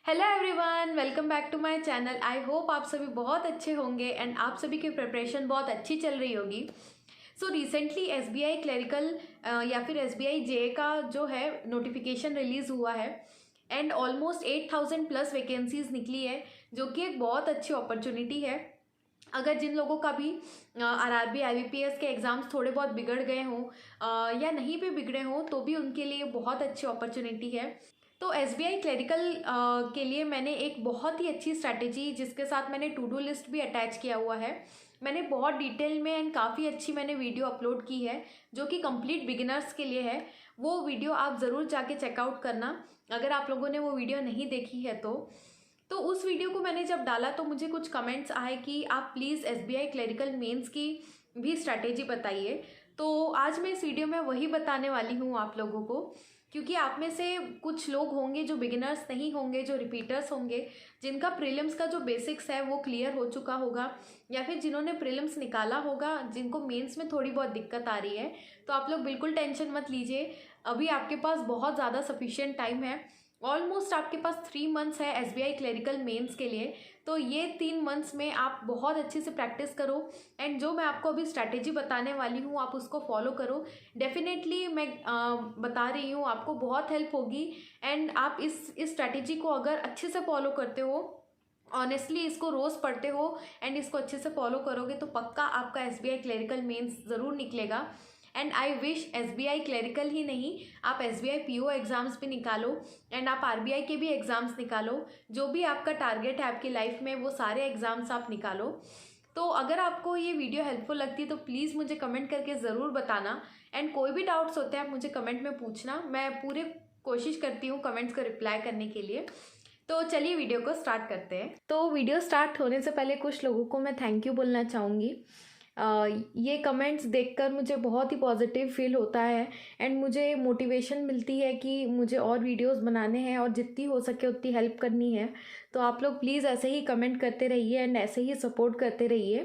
Hello everyone, welcome back to my channel. I hope आप सभी बहुत अच्छे होंगे एंड आप सभी की प्रिपरेशन बहुत अच्छी चल रही होगी। सो रिसेंटली एसबीआई क्लरिकल या फिर एसबीआई जे का जो है नोटिफिकेशन रिलीज़ हुआ है एंड ऑलमोस्ट 8,000 प्लस वैकेंसीज निकली है, जो कि एक बहुत अच्छी अपॉर्चुनिटी है। अगर जिन लोगों का भी आरआरबी आईबीपीएस के एग्ज़ाम्स थोड़े बहुत बिगड़ गए हों या नहीं भी बिगड़े हों, तो भी उनके लिए बहुत अच्छी अपॉर्चुनिटी है। तो एसबीआई क्लरिकल के लिए मैंने एक बहुत ही अच्छी स्ट्रैटेजी, जिसके साथ मैंने टू डू लिस्ट भी अटैच किया हुआ है। मैंने बहुत डिटेल में एंड काफ़ी अच्छी मैंने वीडियो अपलोड की है, जो कि कंप्लीट बिगिनर्स के लिए है। वो वीडियो आप ज़रूर जाके चेकआउट करना, अगर आप लोगों ने वो वीडियो नहीं देखी है तो उस वीडियो को मैंने जब डाला तो मुझे कुछ कमेंट्स आए कि आप प्लीज़ एसबीआई क्लरिकल मेंस की भी स्ट्रैटेजी बताइए। तो आज मैं इस वीडियो में वही बताने वाली हूँ आप लोगों को, क्योंकि आप में से कुछ लोग होंगे जो बिगिनर्स नहीं होंगे, जो रिपीटर्स होंगे, जिनका प्रीलिम्स का जो बेसिक्स है वो क्लियर हो चुका होगा, या फिर जिन्होंने प्रीलिम्स निकाला होगा, जिनको मेंस में थोड़ी बहुत दिक्कत आ रही है। तो आप लोग बिल्कुल टेंशन मत लीजिए, अभी आपके पास बहुत ज़्यादा सफिशिएंट टाइम है। ऑलमोस्ट आपके पास 3 मंथ्स है एसबीआई क्लरिकल मेंस के लिए। तो ये 3 मंथ्स में आप बहुत अच्छे से प्रैक्टिस करो एंड जो मैं आपको अभी स्ट्रैटेजी बताने वाली हूँ आप उसको फॉलो करो। डेफिनेटली मैं बता रही हूँ, आपको बहुत हेल्प होगी। एंड आप इस स्ट्रैटेजी को अगर अच्छे से फॉलो करते हो, ऑनेस्टली इसको रोज़ पढ़ते हो एंड इसको अच्छे से फॉलो करोगे, तो पक्का आपका एसबीआई क्लरिकल मेंस ज़रूर निकलेगा। And I wish SBI clerical ही नहीं, आप एसबीआई पीओ एग्ज़ाम्स भी निकालो एंड आप आरबीआई के भी एग्ज़ाम्स निकालो। जो भी आपका टारगेट है आपकी लाइफ में, वो सारे एग्ज़ाम्स आप निकालो। तो अगर आपको ये वीडियो हेल्पफुल लगती है तो प्लीज़ मुझे कमेंट करके ज़रूर बताना। एंड कोई भी डाउट्स होते हैं आप मुझे कमेंट में पूछना, मैं पूरे कोशिश करती हूँ कमेंट्स को रिप्लाई करने के लिए। तो चलिए वीडियो को स्टार्ट करते हैं। तो वीडियो स्टार्ट होने से पहले कुछ लोगों को मैं थैंक यू बोलना चाहूँगी। ये कमेंट्स देखकर मुझे बहुत ही पॉजिटिव फील होता है एंड मुझे मोटिवेशन मिलती है कि मुझे और वीडियोस बनाने हैं और जितनी हो सके उतनी हेल्प करनी है। तो आप लोग प्लीज़ ऐसे ही कमेंट करते रहिए एंड ऐसे ही सपोर्ट करते रहिए।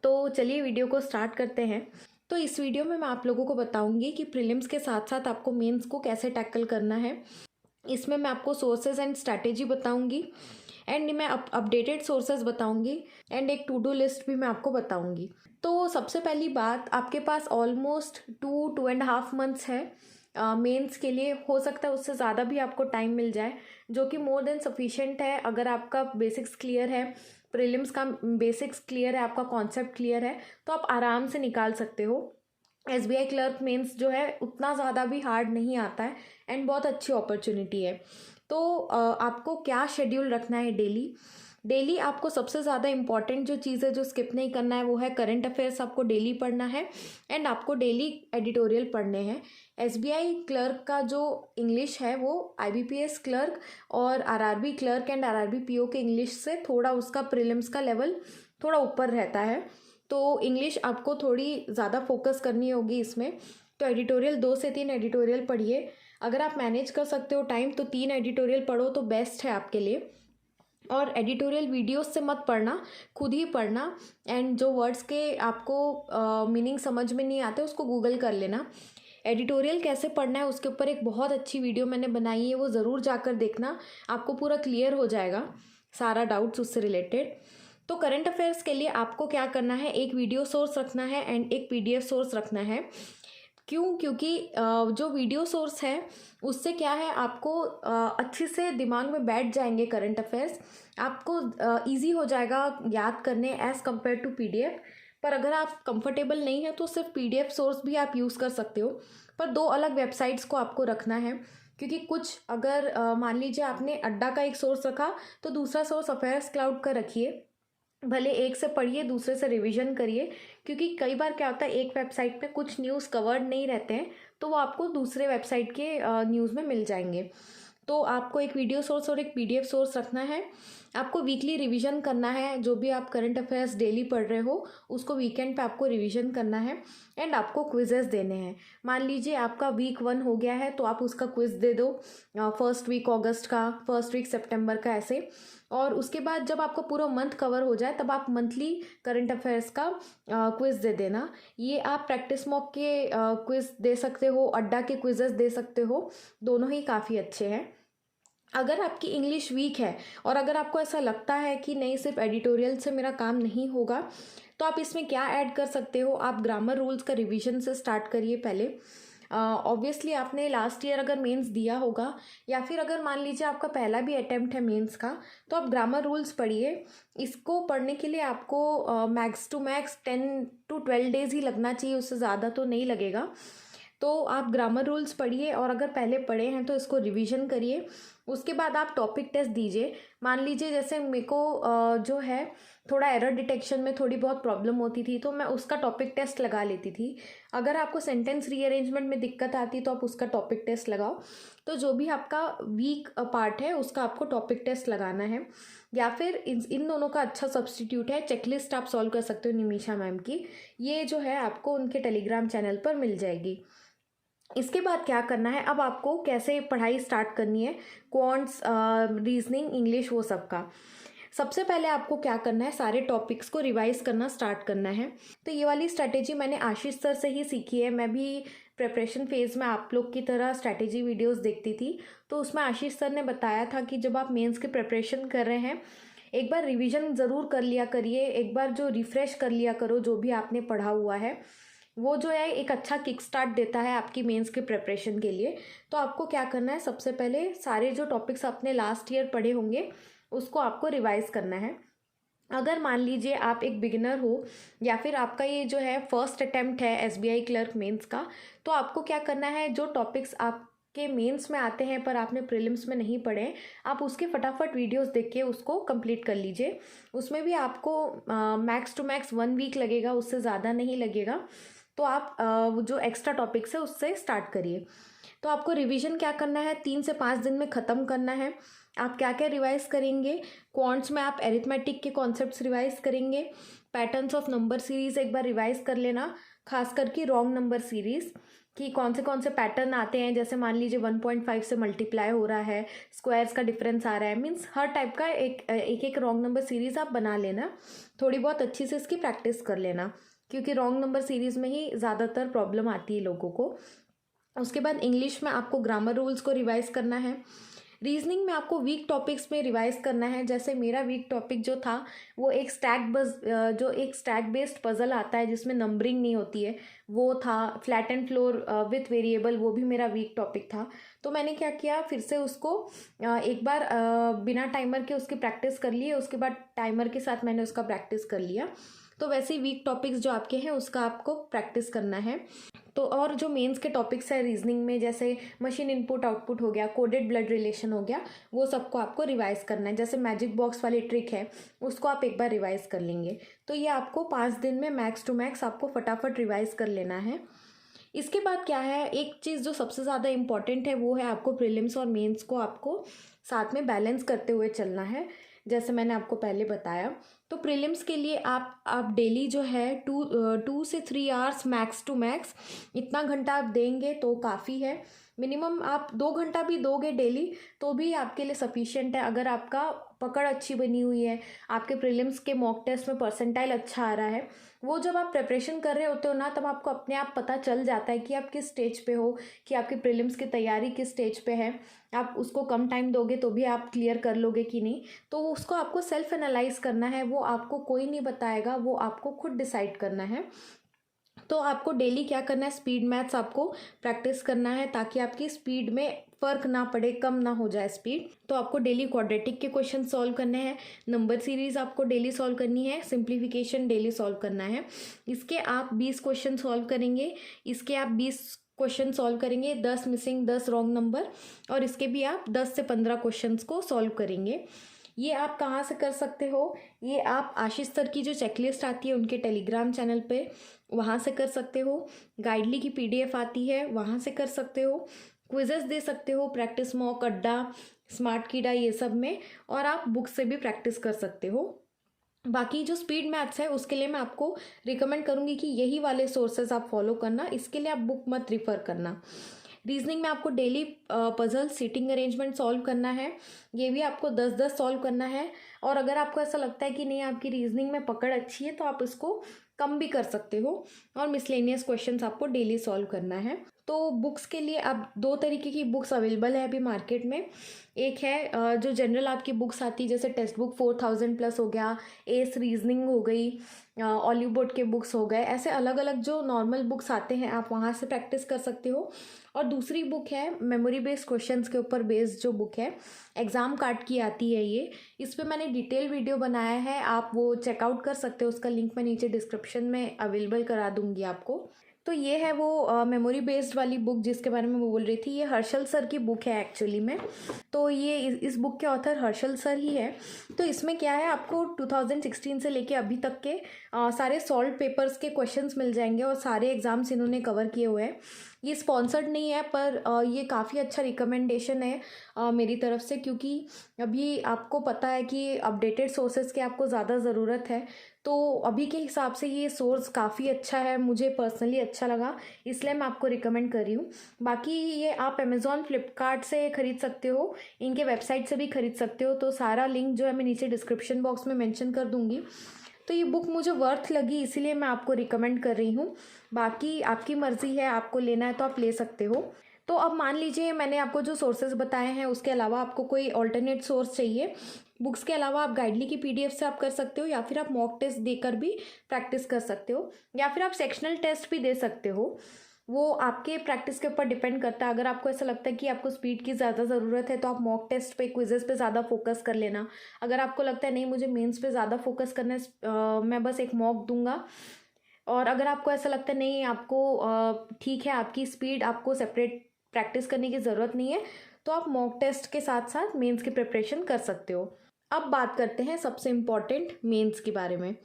तो चलिए वीडियो को स्टार्ट करते हैं। तो इस वीडियो में मैं आप लोगों को बताऊंगी कि प्रीलिम्स के साथ साथ आपको मेंस को कैसे टैकल करना है। इसमें मैं आपको सोर्सेज एंड स्ट्रैटेजी बताऊंगी एंड मैं अपडेटेड सोर्सेज बताऊंगी एंड एक टू डू लिस्ट भी मैं आपको बताऊंगी। तो सबसे पहली बात, आपके पास ऑलमोस्ट 2.5 मंथ्स है मेंस के लिए। हो सकता है उससे ज़्यादा भी आपको टाइम मिल जाए, जो कि मोर देन सफिशिएंट है। अगर आपका बेसिक्स क्लियर है, प्रीलिम्स का बेसिक्स क्लियर है, आपका कॉन्सेप्ट क्लियर है, तो आप आराम से निकाल सकते हो। एसबीआई क्लर्क मेंस जो है उतना ज़्यादा भी हार्ड नहीं आता है एंड बहुत अच्छी अपॉर्चुनिटी है। तो आपको क्या शेड्यूल रखना है डेली। डेली आपको सबसे ज़्यादा इंपॉर्टेंट जो चीज़ है, जो स्किप नहीं करना है, वो है करंट अफेयर्स। आपको डेली पढ़ना है एंड आपको डेली एडिटोरियल पढ़ने हैं। एसबीआई क्लर्क का जो इंग्लिश है वो आईबीपीएस क्लर्क और RRB clerk and RRB PO के इंग्लिश से थोड़ा उसका प्रीलिम्स का लेवल थोड़ा ऊपर रहता है। तो इंग्लिश आपको थोड़ी ज़्यादा फोकस करनी होगी इसमें। तो एडिटोरियल 2 से 3 एडिटोरियल पढ़िए। अगर आप मैनेज कर सकते हो टाइम तो 3 एडिटोरियल पढ़ो तो बेस्ट है आपके लिए। और एडिटोरियल वीडियोस से मत पढ़ना, खुद ही पढ़ना एंड जो वर्ड्स के आपको मीनिंग समझ में नहीं आते उसको गूगल कर लेना। एडिटोरियल कैसे पढ़ना है उसके ऊपर एक बहुत अच्छी वीडियो मैंने बनाई है, वो ज़रूर जाकर देखना, आपको पूरा क्लियर हो जाएगा सारा डाउट्स उससे रिलेटेड। तो करंट अफेयर्स के लिए आपको क्या करना है, एक वीडियो सोर्स रखना है एंड एक पीडीएफ सोर्स रखना है। क्यों? क्योंकि जो वीडियो सोर्स है उससे क्या है, आपको अच्छे से दिमाग में बैठ जाएंगे करंट अफेयर्स, आपको इजी हो जाएगा याद करने एज़ कम्पेयर टू पीडीएफ। पर अगर आप कंफर्टेबल नहीं है तो सिर्फ पीडीएफ सोर्स भी आप यूज़ कर सकते हो, पर 2 अलग वेबसाइट्स को आपको रखना है। क्योंकि कुछ अगर मान लीजिए आपने अड्डा का एक सोर्स रखा तो दूसरा सोर्स अफेयर्स क्लाउड का रखिए। भले एक से पढ़िए दूसरे से रिवीजन करिए, क्योंकि कई बार क्या होता है एक वेबसाइट पे कुछ न्यूज़ कवर्ड नहीं रहते हैं तो वो आपको दूसरे वेबसाइट के न्यूज़ में मिल जाएंगे। तो आपको एक वीडियो सोर्स और एक पीडीएफ सोर्स रखना है। आपको वीकली रिवीजन करना है, जो भी आप करंट अफेयर्स डेली पढ़ रहे हो उसको वीकेंड पे आपको रिवीजन करना है एंड आपको क्विजेस देने हैं। मान लीजिए आपका वीक 1 हो गया है तो आप उसका क्विज दे दो, फर्स्ट वीक अगस्त का, फर्स्ट वीक सितंबर का, ऐसे। और उसके बाद जब आपका पूरा मंथ कवर हो जाए तब आप मंथली करंट अफेयर्स का क्विज दे देना। ये आप प्रैक्टिस मॉक के क्विज दे सकते हो, अड्डा के क्विजेस दे सकते हो, दोनों ही काफ़ी अच्छे हैं। अगर आपकी इंग्लिश वीक है और अगर आपको ऐसा लगता है कि नहीं सिर्फ एडिटोरियल से मेरा काम नहीं होगा, तो आप इसमें क्या ऐड कर सकते हो, आप ग्रामर रूल्स का रिवीजन से स्टार्ट करिए पहले। ऑब्वियसली आपने लास्ट ईयर अगर मेंस दिया होगा या फिर अगर मान लीजिए आपका पहला भी अटेम्प्ट है मेंस का, तो आप ग्रामर रूल्स पढ़िए। इसको पढ़ने के लिए आपको max to max 10 to 12 days ही लगना चाहिए, उससे ज़्यादा तो नहीं लगेगा। तो आप ग्रामर रूल्स पढ़िए और अगर पहले पढ़े हैं तो इसको रिवीजन करिए। उसके बाद आप टॉपिक टेस्ट दीजिए। मान लीजिए जैसे मेरे को जो है थोड़ा एरर डिटेक्शन में थोड़ी बहुत प्रॉब्लम होती थी, तो मैं उसका टॉपिक टेस्ट लगा लेती थी। अगर आपको सेंटेंस रीअरेंजमेंट में दिक्कत आती तो आप उसका टॉपिक टेस्ट लगाओ। तो जो भी आपका वीक पार्ट है उसका आपको टॉपिक टेस्ट लगाना है। या फिर इन दोनों का अच्छा सब्स्टिट्यूट है, चेकलिस्ट आप सॉल्व कर सकते हो निमिषा मैम की। ये जो है आपको उनके टेलीग्राम चैनल पर मिल जाएगी। इसके बाद क्या करना है, अब आपको कैसे पढ़ाई स्टार्ट करनी है, क्वांट्स, रीजनिंग, इंग्लिश, वो सब का। सबसे पहले आपको क्या करना है, सारे टॉपिक्स को रिवाइज करना स्टार्ट करना है। तो ये वाली स्ट्रैटेजी मैंने आशीष सर से ही सीखी है। मैं भी प्रिपरेशन फेज़ में आप लोग की तरह स्ट्रैटेजी वीडियोस देखती थी, तो उसमें आशीष सर ने बताया था कि जब आप मेंस की प्रिपरेशन कर रहे हैं, एक बार रिवीजन ज़रूर कर लिया करिए, एक बार जो रिफ़्रेश कर लिया करो जो भी आपने पढ़ा हुआ है। वो जो है एक अच्छा किक स्टार्ट देता है आपकी मेंस के प्रिपरेशन के लिए। तो आपको क्या करना है, सबसे पहले सारे जो टॉपिक्स आपने लास्ट ईयर पढ़े होंगे उसको आपको रिवाइज करना है। अगर मान लीजिए आप एक बिगिनर हो या फिर आपका ये जो है फर्स्ट अटेम्प्ट है एसबीआई क्लर्क मेंस का, तो आपको क्या करना है, जो टॉपिक्स आपके मेंस में आते हैं पर आपने प्रीलिम्स में नहीं पढ़े, आप उसके फटाफट वीडियोस देख के उसको कंप्लीट कर लीजिए। उसमें भी आपको मैक्स टू मैक्स 1 वीक लगेगा, उससे ज़्यादा नहीं लगेगा। तो आप जो एक्स्ट्रा टॉपिक्स है उससे स्टार्ट करिए। तो आपको रिवीजन क्या करना है, 3 से 5 दिन में ख़त्म करना है। आप क्या क्या रिवाइज करेंगे, क्वांट्स में आप एरिथमेटिक के कॉन्सेप्ट्स रिवाइज करेंगे। पैटर्न्स ऑफ नंबर सीरीज़ एक बार रिवाइज कर लेना, खास करके रॉन्ग नंबर सीरीज़ कि कौन से पैटर्न आते हैं। जैसे मान लीजिए 1.5 से मल्टीप्लाई हो रहा है, स्क्वायर्स का डिफरेंस आ रहा है, मीन्स हर टाइप का एक रॉन्ग नंबर सीरीज़ आप बना लेना। थोड़ी बहुत अच्छी से इसकी प्रैक्टिस कर लेना, क्योंकि रॉन्ग नंबर सीरीज़ में ही ज़्यादातर प्रॉब्लम आती है लोगों को। उसके बाद इंग्लिश में आपको ग्रामर रूल्स को रिवाइज करना है। रीजनिंग में आपको वीक टॉपिक्स में रिवाइज करना है। जैसे मेरा वीक टॉपिक जो था वो एक स्टैक बेस्ड पजल आता है जिसमें नंबरिंग नहीं होती है, वो था। Flat and floor with variable, वो भी मेरा वीक टॉपिक था। तो मैंने क्या किया, फिर से उसको एक बार बिना टाइमर के उसकी प्रैक्टिस कर लिए, उसके बाद टाइमर के साथ मैंने उसका प्रैक्टिस कर लिया। तो वैसे ही वीक टॉपिक्स जो आपके हैं उसका आपको प्रैक्टिस करना है। तो और जो मेंस के टॉपिक्स है रीजनिंग में, जैसे मशीन इनपुट आउटपुट हो गया, कोडेड ब्लड रिलेशन हो गया, वो सबको आपको रिवाइज करना है। जैसे मैजिक बॉक्स वाली ट्रिक है उसको आप एक बार रिवाइज कर लेंगे। तो ये आपको 5 दिन में मैक्स टू मैक्स आपको फटाफट रिवाइज कर लेना है। इसके बाद क्या है, एक चीज़ जो सबसे ज़्यादा इम्पॉर्टेंट है वो है आपको प्रीलिम्स और मेंस को आपको साथ में बैलेंस करते हुए चलना है, जैसे मैंने आपको पहले बताया। तो प्रीलिम्स के लिए आप डेली जो है 2 से 3 आवर्स मैक्स टू मैक्स इतना घंटा आप देंगे तो काफ़ी है। मिनिमम आप 2 घंटा भी दोगे डेली तो भी आपके लिए सफिशिएंट है। अगर आपका पकड़ अच्छी बनी हुई है, आपके प्रीलिम्स के मॉक टेस्ट में परसेंटाइल अच्छा आ रहा है, वो जब आप प्रिपरेशन कर रहे होते हो ना, तब आपको अपने आप पता चल जाता है कि आप किस स्टेज पे हो, कि आपकी प्रीलिम्स की तैयारी किस स्टेज पे है। आप उसको कम टाइम दोगे तो भी आप क्लियर कर लोगे कि नहीं, तो उसको आपको सेल्फ एनालाइज करना है। वो आपको कोई नहीं बताएगा, वो आपको खुद डिसाइड करना है। तो आपको डेली क्या करना है, स्पीड मैथ्स आपको प्रैक्टिस करना है ताकि आपकी स्पीड में फ़र्क ना पड़े, कम ना हो जाए स्पीड। तो आपको डेली क्वाड्रेटिक के क्वेश्चन सॉल्व करने हैं, नंबर सीरीज़ आपको डेली सॉल्व करनी है, सिंप्लीफिकेशन डेली सॉल्व करना है। इसके आप 20 क्वेश्चन सॉल्व करेंगे, इसके आप 20 क्वेश्चन सॉल्व करेंगे, 10 मिसिंग 10 रॉन्ग नंबर, और इसके भी आप 10 से 15 क्वेश्चन को सॉल्व करेंगे। ये आप कहाँ से कर सकते हो, ये आप आशीष सर की जो चेकलिस्ट आती है उनके टेलीग्राम चैनल पे, वहाँ से कर सकते हो। गाइडली की PDF आती है, वहाँ से कर सकते हो। क्विजेस दे सकते हो, प्रैक्टिस मॉक, अड्डा, स्मार्ट कीडा, ये सब में। और आप बुक से भी प्रैक्टिस कर सकते हो। बाकी जो स्पीड मैथ्स है उसके लिए मैं आपको रिकमेंड करूँगी कि यही वाले सोर्सेज आप फॉलो करना, इसके लिए आप बुक मत रिफ़र करना। रीजनिंग में आपको daily puzzle seating arrangement solve करना है, ये भी आपको 10-10 सॉल्व करना है। और अगर आपको ऐसा लगता है कि नहीं आपकी रीजनिंग में पकड़ अच्छी है तो आप इसको कम भी कर सकते हो। और मिसलेनियस क्वेश्चंस आपको डेली सॉल्व करना है। तो बुक्स के लिए अब दो तरीके की बुक्स अवेलेबल है अभी मार्केट में। एक है जो जनरल आपकी बुक्स आती है, जैसे टेक्स्ट बुक 4000 प्लस हो गया, एस रीजनिंग हो गई, ऑलिव बोर्ड के बुक्स हो गए, ऐसे अलग अलग जो नॉर्मल बुक्स आते हैं आप वहाँ से प्रैक्टिस कर सकते हो। और दूसरी बुक है मेमोरी बेस्ड क्वेश्चंस के ऊपर बेस्ड जो बुक है, एग्ज़ाम कार्ड की आती है ये। इस पर मैंने डिटेल वीडियो बनाया है, आप वो चेकआउट कर सकते हो, उसका लिंक मैं नीचे डिस्क्रिप्शन में अवेलेबल करा दूंगी आपको। तो ये है वो मेमोरी बेस्ड वाली बुक जिसके बारे में मैं बोल रही थी। ये हर्षल सर की बुक है एक्चुअली में। तो ये इस बुक के ऑथर हर्षल सर ही है। तो इसमें क्या है, आपको 2016 से लेके अभी तक के सारे सॉल्व पेपर्स के क्वेश्चंस मिल जाएंगे और सारे एग्जाम्स इन्होंने कवर किए हुए हैं। ये स्पॉन्सर्ड नहीं है, पर ये काफ़ी अच्छा रिकमेंडेशन है मेरी तरफ से, क्योंकि अभी आपको पता है कि अपडेटेड सोर्सेज की आपको ज़्यादा ज़रूरत है। तो अभी के हिसाब से ये सोर्स काफ़ी अच्छा है, मुझे पर्सनली अच्छा लगा, इसलिए मैं आपको रिकमेंड कर रही हूँ। बाकी ये आप अमेज़ॉन फ्लिपकार्ट से ख़रीद सकते हो, इनके वेबसाइट से भी ख़रीद सकते हो। तो सारा लिंक जो है मैं नीचे डिस्क्रिप्शन बॉक्स में मेंशन कर दूँगी। तो ये बुक मुझे वर्थ लगी, इसीलिए मैं आपको रिकमेंड कर रही हूँ। बाकी आपकी मर्ज़ी है, आपको लेना है तो आप ले सकते हो। तो अब मान लीजिए मैंने आपको जो सोर्सेज बताए हैं उसके अलावा आपको कोई ऑल्टरनेट सोर्स चाहिए, बुक्स के अलावा आप गाइडली की पीडीएफ से आप कर सकते हो, या फिर आप मॉक टेस्ट देकर भी प्रैक्टिस कर सकते हो, या फिर आप सेक्शनल टेस्ट भी दे सकते हो। वो आपके प्रैक्टिस के ऊपर डिपेंड करता है। अगर आपको ऐसा लगता है कि आपको स्पीड की ज़्यादा ज़रूरत है तो आप मॉक टेस्ट पे, क्विजेस पे ज़्यादा फोकस कर लेना। अगर आपको लगता है नहीं मुझे मेंस पे ज़्यादा फोकस करना है, मैं बस एक मॉक दूंगा। और अगर आपको ऐसा लगता है नहीं आपको ठीक है, आपकी स्पीड, आपको सेपरेट प्रैक्टिस करने की ज़रूरत नहीं है, तो आप मॉक टेस्ट के साथ साथ मेंस की प्रिपरेशन कर सकते हो। अब बात करते हैं सबसे इम्पॉर्टेंट मेंस के बारे में।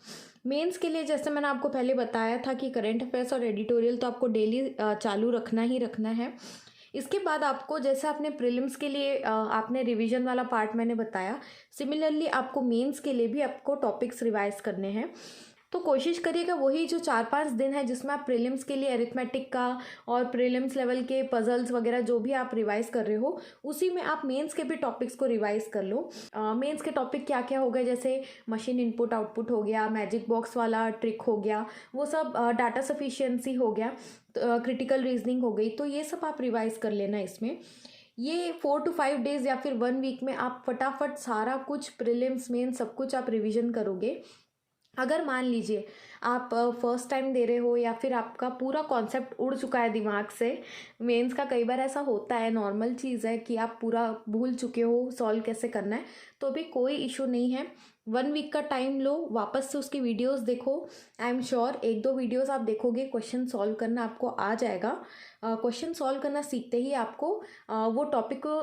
मेंस के लिए जैसे मैंने आपको पहले बताया था कि करंट अफेयर्स और एडिटोरियल तो आपको डेली चालू रखना ही रखना है। इसके बाद आपको, जैसे आपने प्रीलिम्स के लिए आपने रिवीजन वाला पार्ट मैंने बताया, सिमिलरली आपको मेंस के लिए भी आपको टॉपिक्स रिवाइज करने हैं। तो कोशिश करिएगा वही जो 4-5 दिन है जिसमें आप प्रीलिम्स के लिए अरिथमेटिक का और प्रीलिम्स लेवल के पजल्स वगैरह जो भी आप रिवाइज कर रहे हो, उसी में आप मेंस के भी टॉपिक्स को रिवाइज कर लो। मेंस के टॉपिक क्या क्या हो गए, जैसे मशीन इनपुट आउटपुट हो गया, मैजिक बॉक्स वाला ट्रिक हो गया, वो सब, डाटा सफिशिएंसी हो गया, क्रिटिकल रीजनिंग हो गई, तो ये सब आप रिवाइज कर लेना इसमें। ये 4 to 5 डेज या फिर 1 वीक में आप फटाफट सारा कुछ प्रीलिम्स मेंस सब कुछ आप रिवीजन करोगे। अगर मान लीजिए आप फर्स्ट टाइम दे रहे हो या फिर आपका पूरा कॉन्सेप्ट उड़ चुका है दिमाग से, मेंस का कई बार ऐसा होता है, नॉर्मल चीज़ है कि आप पूरा भूल चुके हो सॉल्व कैसे करना है, तो भी कोई इशू नहीं है। 1 वीक का टाइम लो, वापस से उसकी वीडियोस देखो। आई एम श्योर 1-2 वीडियोस आप देखोगे, क्वेश्चन सॉल्व करना आपको आ जाएगा। क्वेश्चन सॉल्व करना सीखते ही आपको वो टॉपिक को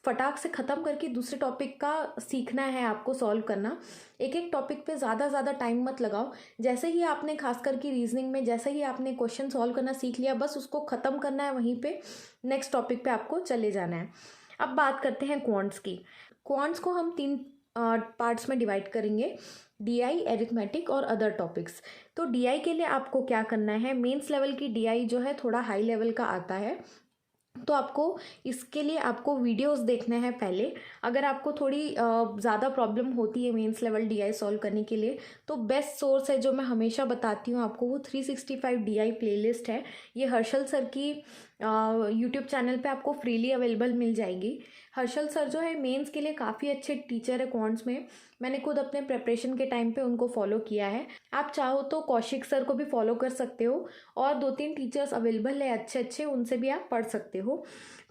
फटाक से ख़त्म करके दूसरे टॉपिक का सीखना है, आपको सॉल्व करना। एक एक टॉपिक पे ज़्यादा टाइम मत लगाओ। जैसे ही आपने खास करके रीजनिंग में जैसे ही आपने क्वेश्चन सॉल्व करना सीख लिया, बस उसको ख़त्म करना है, वहीं पे नेक्स्ट टॉपिक पे आपको चले जाना है। अब बात करते हैं क्वांट्स की। क्वांट्स को हम 3 पार्ट्स में डिवाइड करेंगे, डीआई, एरिथमेटिक और अदर टॉपिक्स। तो डीआई के लिए आपको क्या करना है, मेंस लेवल की डीआई जो है थोड़ा हाई लेवल का आता है, तो आपको इसके लिए आपको वीडियोस देखना है पहले। अगर आपको थोड़ी ज़्यादा प्रॉब्लम होती है मेंस लेवल डीआई सॉल्व करने के लिए, तो बेस्ट सोर्स है जो मैं हमेशा बताती हूँ आपको, वो 365 डीआई प्लेलिस्ट है। ये हर्षल सर की यूट्यूब चैनल पे आपको फ्रीली अवेलेबल मिल जाएगी। हर्षल सर जो है मेंस के लिए काफ़ी अच्छे टीचर है क्वांट्स में। मैंने खुद अपने प्रिपरेशन के टाइम पे उनको फॉलो किया है। आप चाहो तो कौशिक सर को भी फॉलो कर सकते हो, और 2-3 टीचर्स अवेलेबल है अच्छे अच्छे, उनसे भी आप पढ़ सकते हो।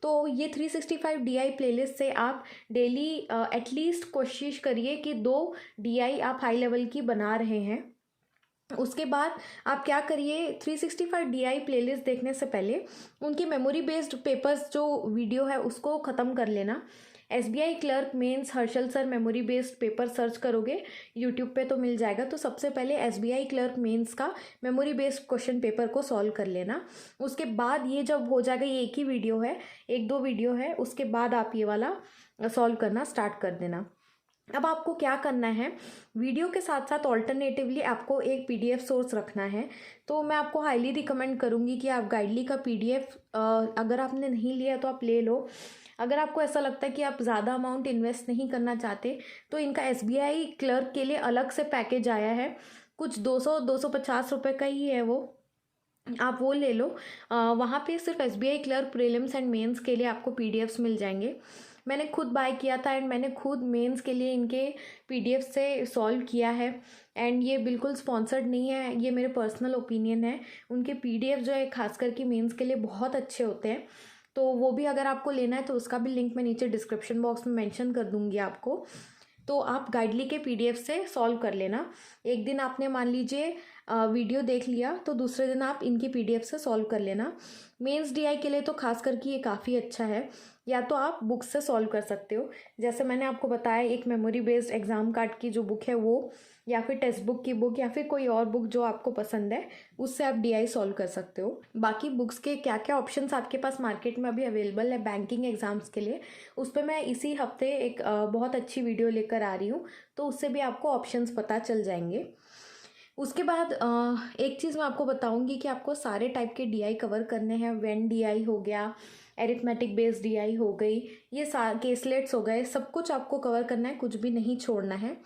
तो ये 365 डीआई प्लेलिस्ट से आप डेली एटलीस्ट कोशिश करिए कि 2 डीआई आप हाई लेवल की बना रहे हैं। उसके बाद आप क्या करिए, 365 डीआई प्लेलिस्ट देखने से पहले उनकी मेमोरी बेस्ड पेपर्स जो वीडियो है उसको ख़त्म कर लेना। SBI clerk mains Harshal sir memory based paper search करोगे यूट्यूब पे तो मिल जाएगा। तो सबसे पहले एसबीआई क्लर्क मेंस का मेमोरी बेस्ड क्वेश्चन पेपर को सॉल्व कर लेना। उसके बाद ये जब हो जाएगा, ये एक ही वीडियो है, 1-2 वीडियो है, उसके बाद आप ये वाला सॉल्व करना स्टार्ट कर देना। अब आपको क्या करना है, वीडियो के साथ साथ ऑल्टरनेटिवली आपको एक पीडीएफ सोर्स रखना है। तो मैं आपको हाईली रिकमेंड करूँगी कि आप गाइडली का पीडीएफ अगर आपने नहीं लिया तो आप ले लो। अगर आपको ऐसा लगता है कि आप ज़्यादा अमाउंट इन्वेस्ट नहीं करना चाहते, तो इनका एसबीआई क्लर्क के लिए अलग से पैकेज आया है, कुछ 200-250 रुपये का ही है वो। आप वो ले लो। वहाँ पे सिर्फ SBI clerk prelims and mains के लिए आपको पीडीएफ्स मिल जाएंगे। मैंने खुद बाय किया था एंड मैंने खुद मेंस के लिए इनके पीडीएफ से सॉल्व किया है। एंड ये बिल्कुल स्पॉन्सर्ड नहीं है, ये मेरे पर्सनल ओपिनियन है। उनके पीडीएफ जो है खास करके मेंस के लिए बहुत अच्छे होते हैं। तो वो भी अगर आपको लेना है तो उसका भी लिंक मैं नीचे डिस्क्रिप्शन बॉक्स में मेंशन कर दूंगी आपको। तो आप गाइडली के पीडीएफ से सॉल्व कर लेना। एक दिन आपने मान लीजिए वीडियो देख लिया तो दूसरे दिन आप इनकी पीडीएफ से सॉल्व कर लेना। मेंस डीआई के लिए तो खास करके ये काफ़ी अच्छा है। या तो आप बुक से सॉल्व कर सकते हो, जैसे मैंने आपको बताया एक मेमोरी बेस्ड एग्जाम कार्ड की जो बुक है वो, या फिर टेक्स्ट बुक की बुक, या फिर कोई और बुक जो आपको पसंद है उससे आप डीआई सॉल्व कर सकते हो। बाकी बुक्स के क्या क्या ऑप्शंस आपके पास मार्केट में अभी अवेलेबल है बैंकिंग एग्जाम्स के लिए, उस पर मैं इसी हफ्ते एक बहुत अच्छी वीडियो लेकर आ रही हूँ, तो उससे भी आपको ऑप्शंस पता चल जाएंगे। उसके बाद एक चीज़ मैं आपको बताऊंगी कि आपको सारे टाइप के डीआई कवर करने हैं। वेन डीआई हो गया, एरिथमेटिक बेस्ड डीआई हो गई, ये केसलेट्स हो गए, सब कुछ आपको कवर करना है, कुछ भी नहीं छोड़ना है।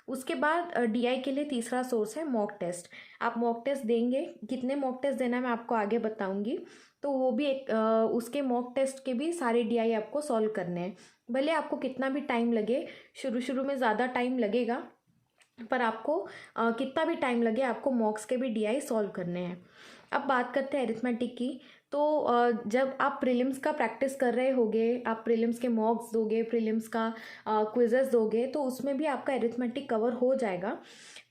उसके बाद डीआई के लिए तीसरा सोर्स है मॉक टेस्ट। आप मॉक टेस्ट देंगे, कितने मॉक टेस्ट देना है मैं आपको आगे बताऊंगी। तो वो भी एक उसके मॉक टेस्ट के भी सारे डीआई आपको सॉल्व करने हैं। भले आपको कितना भी टाइम लगे, शुरू शुरू में ज़्यादा टाइम लगेगा, पर आपको कितना भी टाइम लगे आपको मॉक्स के भी डीआई सॉल्व करने हैं। अब बात करते हैं एरिथमेटिक की। तो जब आप प्रीलिम्स का प्रैक्टिस कर रहे होगे, आप प्रीलिम्स के मॉक्स दोगे, प्रीलिम्स का क्विजेस दोगे, तो उसमें भी आपका एरिथमेटिक कवर हो जाएगा।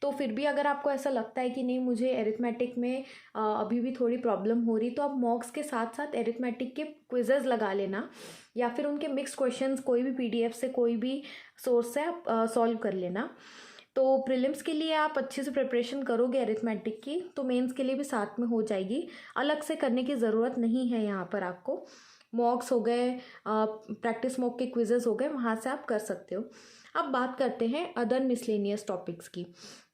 तो फिर भी अगर आपको ऐसा लगता है कि नहीं मुझे एरिथमेटिक में अभी भी थोड़ी प्रॉब्लम हो रही, तो आप मॉक्स के साथ साथ एरिथमेटिक के क्विजेस लगा लेना, या फिर उनके मिक्स क्वेश्चंस कोई भी पीडीएफ से, कोई भी सोर्स से आप सॉल्व कर लेना। तो प्रीलिम्स के लिए आप अच्छे से प्रिपरेशन करोगे अरिथमेटिक की, तो मेंस के लिए भी साथ में हो जाएगी। अलग से करने की ज़रूरत नहीं है। यहाँ पर आपको मॉक्स हो गए, प्रैक्टिस मॉक के क्विजेस हो गए, वहाँ से आप कर सकते हो। अब बात करते हैं अदर मिसलेनियस टॉपिक्स की,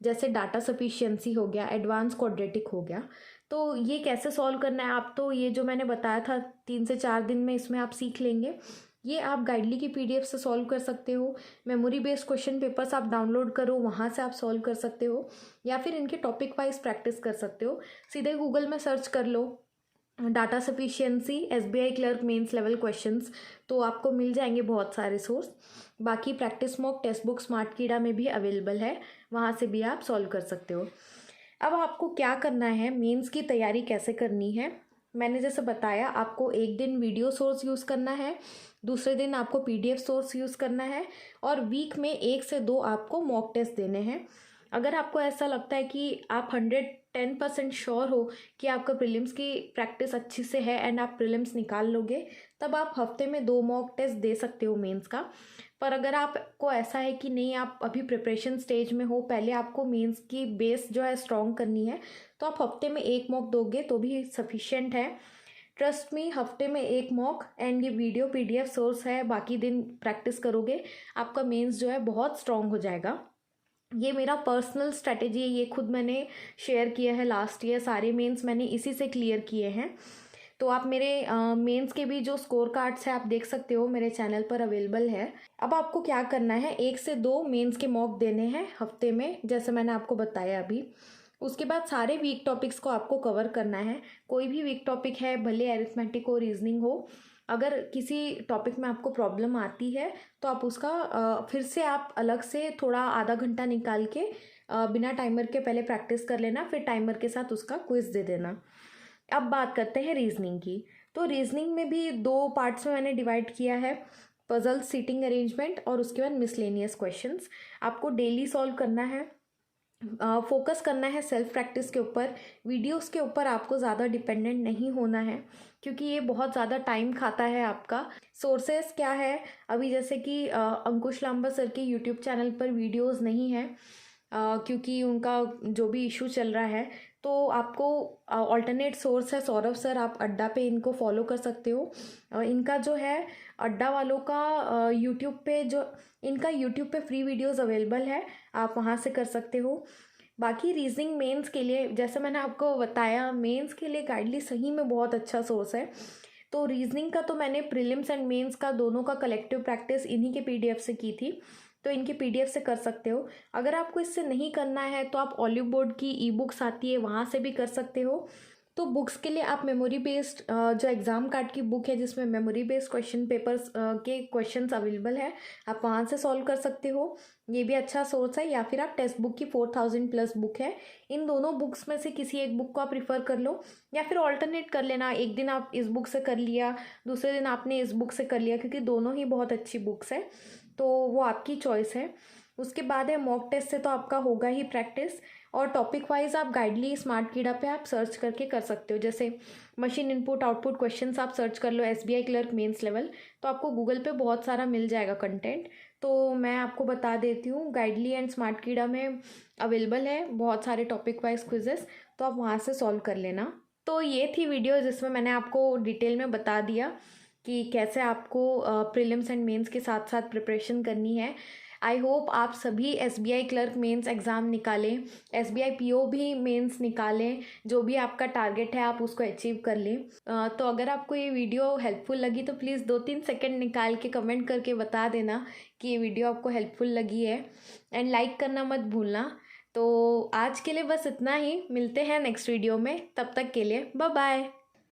जैसे डाटा सफिशिएंसी हो गया, एडवांस क्वाड्रेटिक हो गया। तो ये कैसे सॉल्व करना है आप, तो ये जो मैंने बताया था 3 से 4 दिन में इसमें आप सीख लेंगे। ये आप गाइडली की पीडीएफ से सॉल्व कर सकते हो। मेमोरी बेस्ड क्वेश्चन पेपर्स आप डाउनलोड करो, वहाँ से आप सॉल्व कर सकते हो, या फिर इनके टॉपिक वाइज प्रैक्टिस कर सकते हो। सीधे गूगल में सर्च कर लो data sufficiency SBI clerk mains level questions, तो आपको मिल जाएंगे बहुत सारे सोर्स। बाकी practice mock text book smart Keeda में भी अवेलेबल है, वहाँ से भी आप सॉल्व कर सकते हो। अब आपको क्या करना है, मेंस की तैयारी कैसे करनी है, मैंने जैसे बताया आपको एक दिन वीडियो सोर्स यूज़ करना है, दूसरे दिन आपको पीडीएफ सोर्स यूज़ करना है, और वीक में 1 से 2 आपको मॉक टेस्ट देने हैं। अगर आपको ऐसा लगता है कि आप 110% श्योर हो कि आपका प्रीलिम्स की प्रैक्टिस अच्छी से है एंड आप प्रीलिम्स निकाल लोगे, तब आप हफ्ते में 2 मॉक टेस्ट दे सकते हो मेंस का। पर अगर आपको ऐसा है कि नहीं आप अभी प्रिपरेशन स्टेज में हो, पहले आपको मेंस की बेस जो है स्ट्रॉन्ग करनी है, तो आप हफ्ते में 1 मॉक दोगे तो भी सफिशिएंट है। ट्रस्ट मी, हफ्ते में 1 मॉक एंड ये वीडियो पीडीएफ सोर्स है, बाकी दिन प्रैक्टिस करोगे, आपका मेंस जो है बहुत स्ट्रॉन्ग हो जाएगा। ये मेरा पर्सनल स्ट्रेटेजी है, ये खुद मैंने शेयर किया है लास्ट ईयर, सारे मेंस मैंने इसी से क्लियर किए हैं। तो आप मेरे मेंस के भी जो स्कोर कार्ड्स हैं आप देख सकते हो, मेरे चैनल पर अवेलेबल है। अब आपको क्या करना है, 1 से 2 मेंस के मॉक देने हैं हफ्ते में, जैसे मैंने आपको बताया अभी। उसके बाद सारे वीक टॉपिक्स को आपको कवर करना है। कोई भी वीक टॉपिक है, भले अरिथमेटिक हो, रीजनिंग हो, अगर किसी टॉपिक में आपको प्रॉब्लम आती है तो आप उसका फिर से आप अलग से थोड़ा आधा घंटा निकाल के बिना टाइमर के पहले प्रैक्टिस कर लेना, फिर टाइमर के साथ उसका क्विज दे देना। अब बात करते हैं रीजनिंग की। तो रीजनिंग में भी 2 पार्ट्स में मैंने डिवाइड किया है, पजल, सीटिंग अरेंजमेंट, और उसके बाद मिसलेनियस क्वेश्चंस। आपको डेली सॉल्व करना है, फोकस करना है सेल्फ प्रैक्टिस के ऊपर। वीडियोस के ऊपर आपको ज़्यादा डिपेंडेंट नहीं होना है, क्योंकि ये बहुत ज़्यादा टाइम खाता है आपका। सोर्सेस क्या है, अभी जैसे कि अंकुश लांबा सर के यूट्यूब चैनल पर वीडियोस नहीं है, क्योंकि उनका जो भी इशू चल रहा है। तो आपको ऑल्टरनेट सोर्स है सौरभ सर, आप अड्डा पे इनको फॉलो कर सकते हो। इनका जो है अड्डा वालों का यूट्यूब पे, जो इनका यूट्यूब पे फ्री वीडियोस अवेलेबल है, आप वहाँ से कर सकते हो। बाकी रीजनिंग मेंस के लिए, जैसे मैंने आपको बताया, मेंस के लिए गाइडली सही में बहुत अच्छा सोर्स है। तो रीजनिंग का तो मैंने प्रीलिम्स एंड मेंस का दोनों का कलेक्टिव प्रैक्टिस इन्हीं के पीडीएफ से की थी, तो इनके पीडीएफ से कर सकते हो। अगर आपको इससे नहीं करना है तो आप ऑलिव बोर्ड की ई बुक्स आती है, वहाँ से भी कर सकते हो। तो बुक्स के लिए आप मेमोरी बेस्ड जो एग्ज़ाम कार्ड की बुक है जिसमें मेमोरी बेस्ड क्वेश्चन पेपर्स के क्वेश्चंस अवेलेबल है, आप वहाँ से सॉल्व कर सकते हो। ये भी अच्छा सोर्स है। या फिर आप टेक्स्ट बुक की 4000 प्लस बुक है, इन दोनों बुक्स में से किसी एक बुक को आप प्रिफर कर लो, या फिर ऑल्टरनेट कर लेना, एक दिन आप इस बुक से कर लिया, दूसरे दिन आपने इस बुक से कर लिया, क्योंकि दोनों ही बहुत अच्छी बुक्स है, तो वो आपकी चॉइस है। उसके बाद है मॉक टेस्ट से तो आपका होगा ही प्रैक्टिस, और टॉपिक वाइज आप गाइडली स्मार्ट कीड़ा पे आप सर्च करके कर सकते हो। जैसे मशीन इनपुट आउटपुट क्वेश्चंस आप सर्च कर लो एसबीआई क्लर्क मेंस लेवल, तो आपको गूगल पे बहुत सारा मिल जाएगा कंटेंट। तो मैं आपको बता देती हूँ, गाइडली एंड स्मार्ट कीड़ा में अवेलेबल है बहुत सारे टॉपिक वाइज क्विजेस, तो आप वहाँ से सॉल्व कर लेना। तो ये थी वीडियो जिसमें मैंने आपको डिटेल में बता दिया कि कैसे आपको प्रीलिम्स एंड मेंस के साथ साथ प्रिपरेशन करनी है। आई होप आप सभी एसबीआई क्लर्क मेंस एग्ज़ाम निकालें, एसबीआई पीओ भी मेंस निकालें, जो भी आपका टारगेट है आप उसको अचीव कर लें। तो अगर आपको ये वीडियो हेल्पफुल लगी तो प्लीज़ 2-3 सेकंड निकाल के कमेंट करके बता देना कि ये वीडियो आपको हेल्पफुल लगी है, एंड लाइक करना मत भूलना। तो आज के लिए बस इतना ही, मिलते हैं नेक्स्ट वीडियो में, तब तक के लिए बाय बाय।